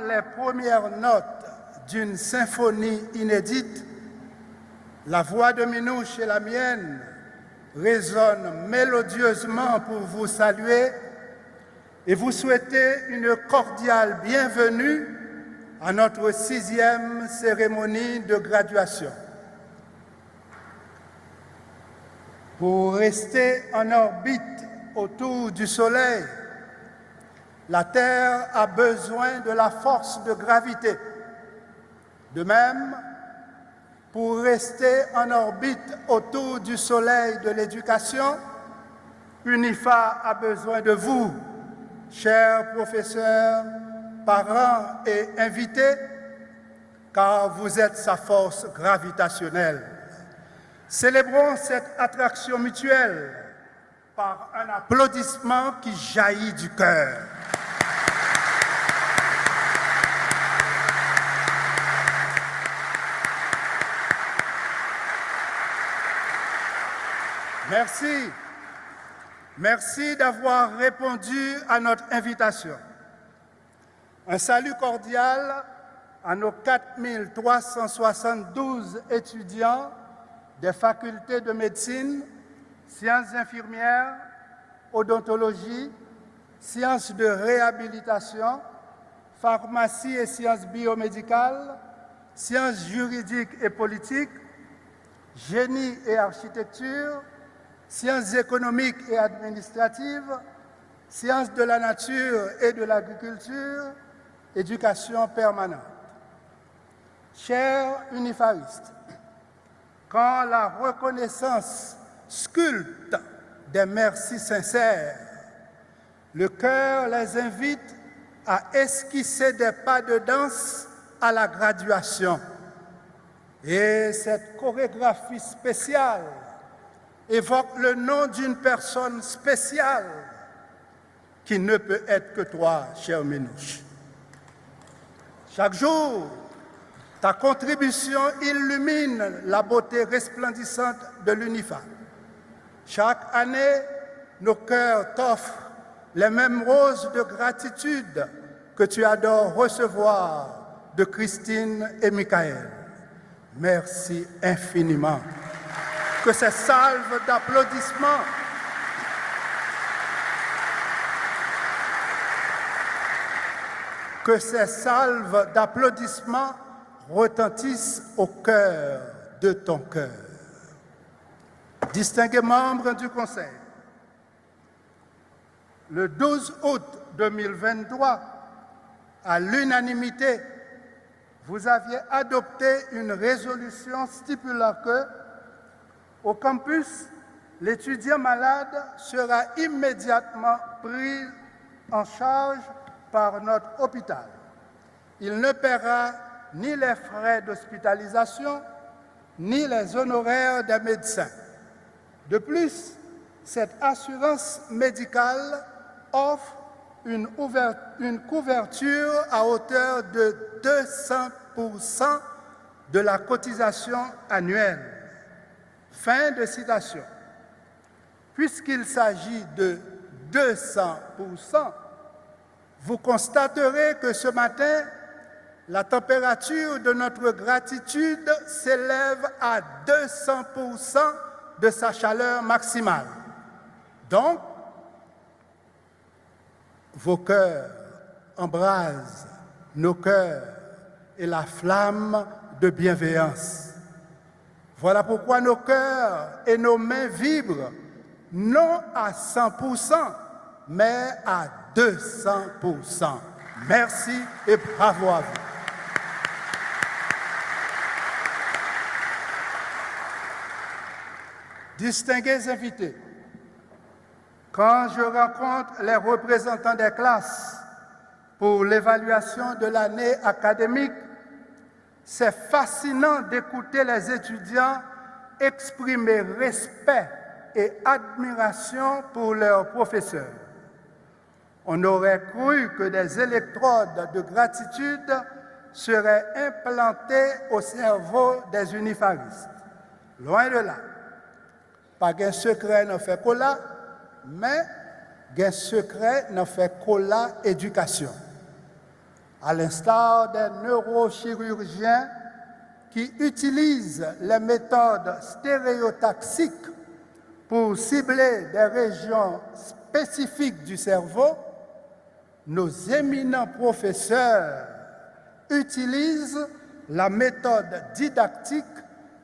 comme les premières notes d'une symphonie inédite, la voix de Minouche et la mienne résonnent mélodieusement pour vous saluer et vous souhaiter une cordiale bienvenue à notre 6e cérémonie de graduation. Pour rester en orbite autour du Soleil, la Terre a besoin de la force de gravité. De même, pour rester en orbite autour du Soleil de l'éducation, UNIFA a besoin de vous, chers professeurs, parents et invités, car vous êtes sa force gravitationnelle. Célébrons cette attraction mutuelle par un applaudissement qui jaillit du cœur. Merci. Merci d'avoir répondu à notre invitation. Un salut cordial à nos 4372 étudiants des facultés de médecine, sciences infirmières, odontologie, sciences de réhabilitation, pharmacie et sciences biomédicales, sciences juridiques et politiques, génie et architecture, sciences économiques et administratives, sciences de la nature et de l'agriculture, éducation permanente. Chers unifaristes, quand la reconnaissance sculpte des merci sincères, le cœur les invite à esquisser des pas de danse à la graduation. Et cette chorégraphie spéciale évoque le nom d'une personne spéciale qui ne peut être que toi, cher Minouche. Chaque jour, ta contribution illumine la beauté resplendissante de l'UNIFA. Chaque année, nos cœurs t'offrent les mêmes roses de gratitude que tu adores recevoir de Christine et Michael. Merci infiniment. Que ces salves d'applaudissements retentissent au cœur de ton cœur. Distingués membres du Conseil, le 12 août 2023, à l'unanimité, vous aviez adopté une résolution stipulant que, au campus, l'étudiant malade sera immédiatement pris en charge par notre hôpital. Il ne paiera ni les frais d'hospitalisation, ni les honoraires des médecins. De plus, cette assurance médicale offre une couverture à hauteur de 200% de la cotisation annuelle. Fin de citation. Puisqu'il s'agit de 200%, vous constaterez que ce matin, la température de notre gratitude s'élève à 200% de sa chaleur maximale. Donc, vos cœurs embrasent nos cœurs et la flamme de bienveillance. Voilà pourquoi nos cœurs et nos mains vibrent, non à 100%, mais à 200%. Merci et bravo à vous. Distingués invités, quand je rencontre les représentants des classes pour l'évaluation de l'année académique, c'est fascinant d'écouter les étudiants exprimer respect et admiration pour leurs professeurs. On aurait cru que des électrodes de gratitude seraient implantées au cerveau des unifaristes. Loin de là. Pas qu'un secret ne fait cola, mais qu'un secret ne fait cola éducation. à l'instar des neurochirurgiens qui utilisent les méthodes stéréotaxiques pour cibler des régions spécifiques du cerveau, nos éminents professeurs utilisent la méthode didactique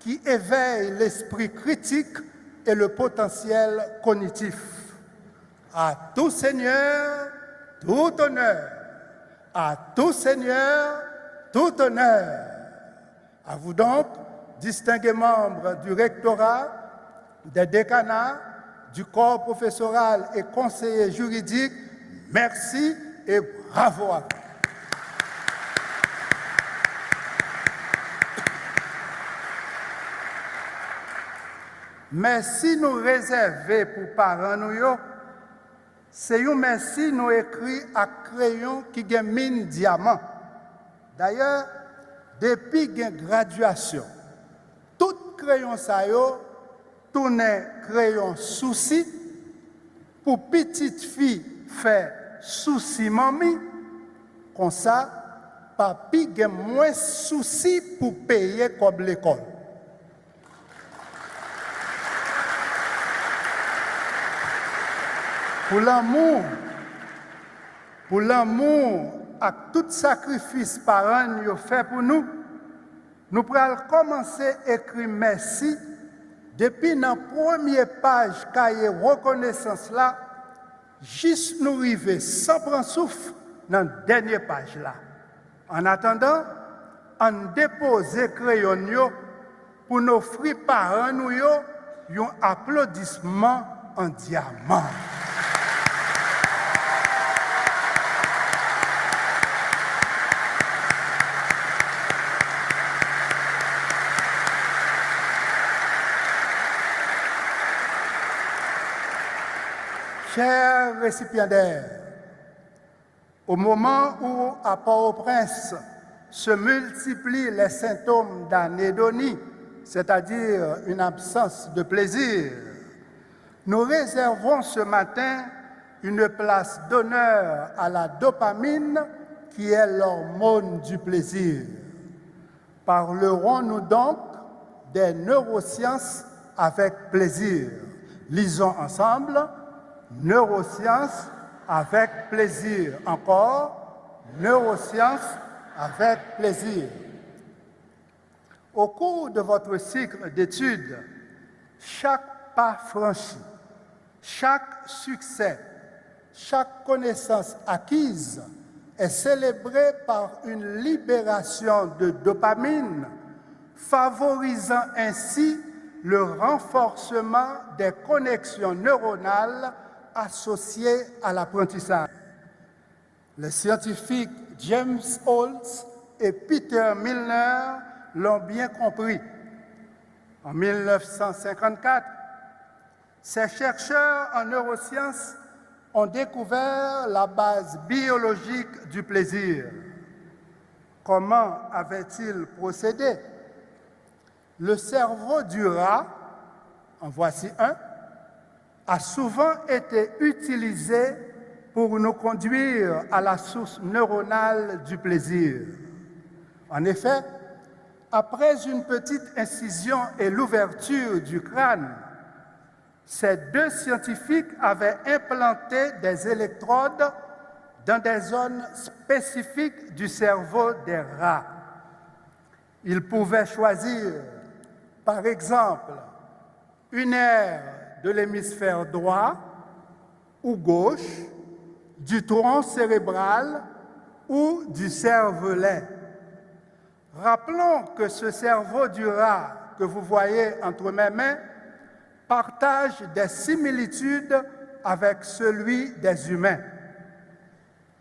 qui éveille l'esprit critique et le potentiel cognitif. À tout Seigneur, tout honneur. À tout Seigneur, tout honneur. À vous donc, distingués membres du rectorat, des décanats, du corps professoral et conseillers juridiques, merci et bravo à vous. Merci nous réserver pour parents nous, c'est un merci nous écrit à crayon qui gagne mine diamant. D'ailleurs, depuis la graduation, tout crayon ça yo tourne crayon souci pour petite fille faire souci mamie, comme ça, papi gagne moins souci pour payer comme l'école. Pour l'amour et tout sacrifice parents ont fait pour nous, nous pourrons commencer à écrire merci depuis la première page cahier reconnaissance là, juste nous arriver sans prendre souffle dans la dernière page là. En attendant, on dépose crayon pour nous offrir parents nous un applaudissement en diamant. Chers récipiendaires, au moment où à Port-au-Prince se multiplient les symptômes d'anédonie, c'est-à-dire une absence de plaisir, nous réservons ce matin une place d'honneur à la dopamine qui est l'hormone du plaisir. Parlerons-nous donc des neurosciences avec plaisir. Lisons ensemble neurosciences avec plaisir. Encore, neurosciences avec plaisir. Au cours de votre cycle d'études, chaque pas franchi, chaque succès, chaque connaissance acquise est célébré par une libération de dopamine, favorisant ainsi le renforcement des connexions neuronales associées à l'apprentissage. Les scientifiques James Holtz et Peter Milner l'ont bien compris. En 1954, ces chercheurs en neurosciences ont découvert la base biologique du plaisir. Comment avaient-ils procédé? Le cerveau du rat, en voici un, a souvent été utilisé pour nous conduire à la source neuronale du plaisir. En effet, après une petite incision et l'ouverture du crâne, ces deux scientifiques avaient implanté des électrodes dans des zones spécifiques du cerveau des rats. Ils pouvaient choisir, par exemple, une aire de l'hémisphère droit ou gauche, du tronc cérébral ou du cervelet. Rappelons que ce cerveau du rat que vous voyez entre mes mains partage des similitudes avec celui des humains.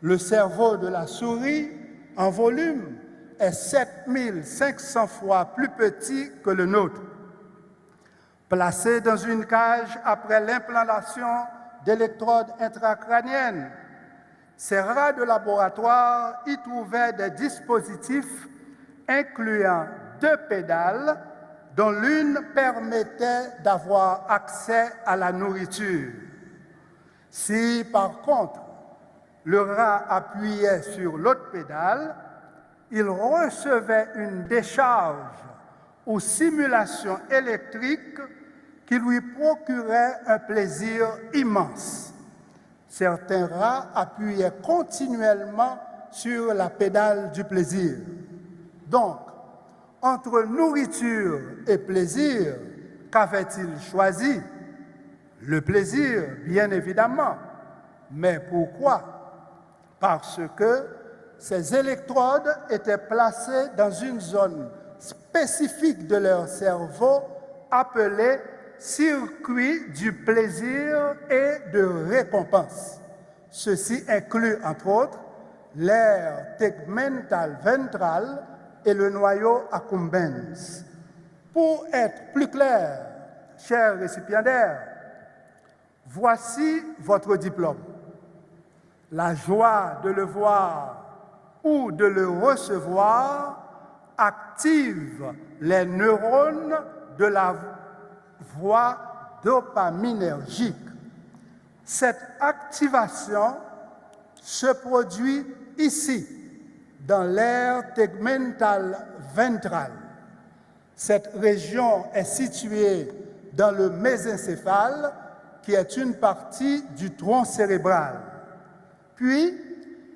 Le cerveau de la souris, en volume, est 7500 fois plus petit que le nôtre. Placé dans une cage après l'implantation d'électrodes intracrâniennes, ces rats de laboratoire y trouvaient des dispositifs incluant 2 pédales dont l'une permettait d'avoir accès à la nourriture. Si, par contre, Le rat appuyait sur l'autre pédale, il recevait une décharge ou simulation électrique qui lui procurait un plaisir immense. Certains rats appuyaient continuellement sur la pédale du plaisir. Donc, entre nourriture et plaisir, qu'avait-il choisi? Le plaisir, bien évidemment. Mais pourquoi? Parce que ces électrodes étaient placées dans une zone spécifique de leur cerveau appelée circuit du plaisir et de récompense. Ceci inclut, entre autres, l'aire tegmental ventral et le noyau accumbens. Pour être plus clair, chers récipiendaires, voici votre diplôme. La joie de le voir ou de le recevoir active les neurones de la voie dopaminergique. Cette activation se produit ici, dans l'aire tegmentale ventrale. Cette région est située dans le mésencéphale, qui est une partie du tronc cérébral. Puis,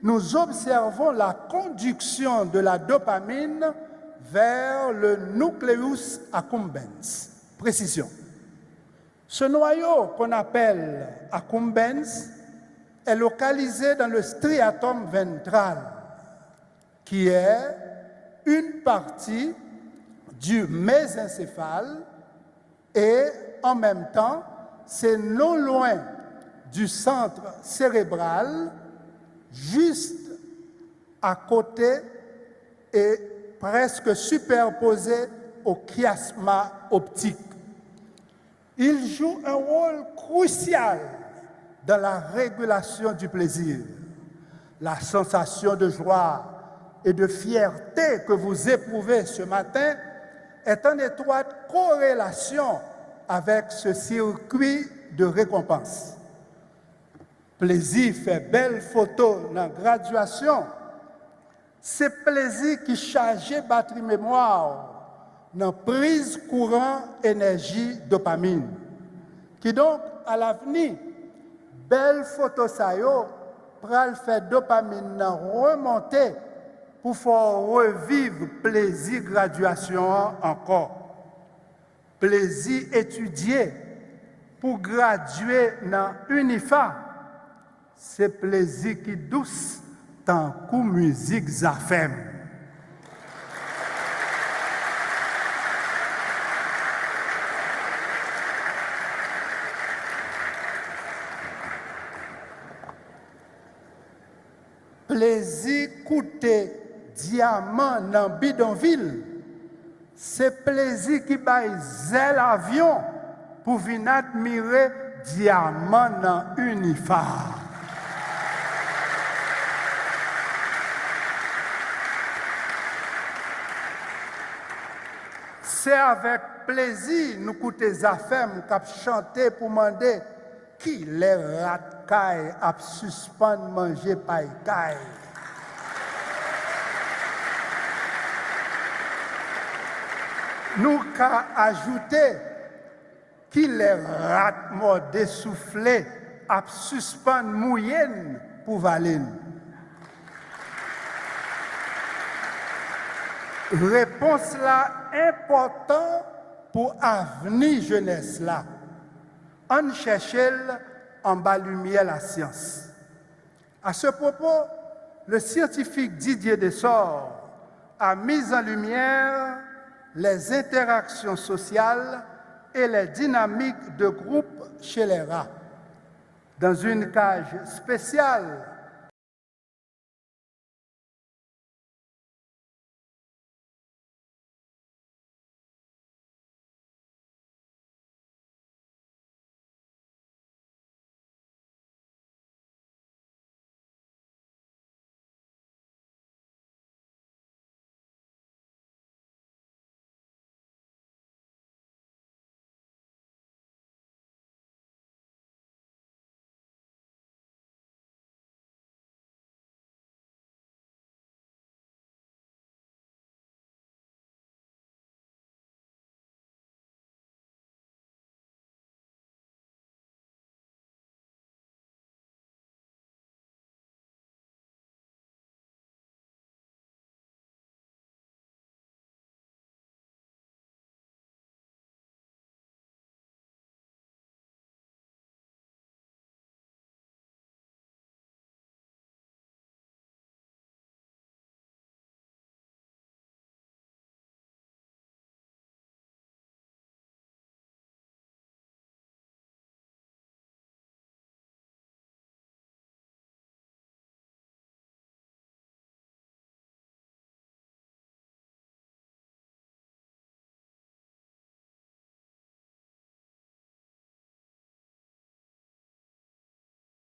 nous observons la conduction de la dopamine vers le nucleus accumbens. Précision. Ce noyau qu'on appelle accumbens est localisé dans le striatum ventral, qui est une partie du mésencéphale et en même temps, c'est non loin du centre cérébral, juste à côté et presque superposé au chiasma optique. Il joue un rôle crucial dans la régulation du plaisir. La sensation de joie et de fierté que vous éprouvez ce matin est en étroite corrélation avec ce circuit de récompense. Plaisir fait belle photo dans la graduation, c'est plaisir qui charge batterie mémoire dans prise courant énergie dopamine, qui donc à l'avenir, belle photo ça yo, pral fait dopamine remonter pour faire revivre plaisir graduation encore. Plaisir étudier pour graduer dans UNIFA, c'est plaisir qui douce tant que musique zafem. Plaisir coûter diamant dans bidonville, c'est plaisir qui baille zèle avion pour venir admirer diamant dans UNIFA. C'est avec plaisir nous coûter affaires cap chanter pour demander qui les ratcailles à suspendre manger paille caille. Nous qu'à ajouter qui les rate mordés soufflés à suspendre mouillenne pour valine. Réponse là important pour avenir jeunesse là. On cherche en bas lumière la science. À ce propos, le scientifique Didier Dessort a mis en lumière les interactions sociales et les dynamiques de groupe chez les rats. Dans une cage spéciale